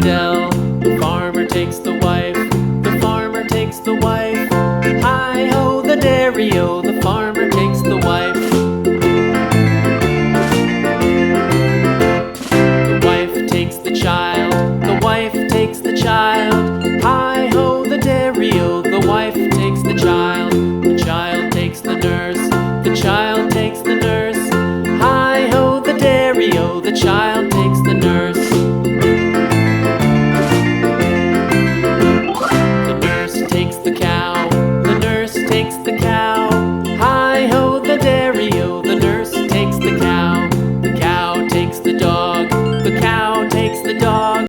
dell. The farmer takes the wife, the farmer takes the wife. Hi-ho, the dairy-o, the farmer takes the wife. The wife takes the child, the wife takes the child. Hi-ho, the dairy-o, the wife takes the child. The child takes the nurse, the child takes the nurse. Hi-ho, the dairy-o, the child takes the nurse. The nurse takes the cow, the nurse takes the cow. Hi-ho, the dairy-o, the nurse takes the cow. The cow takes the dog, the cow takes the dog.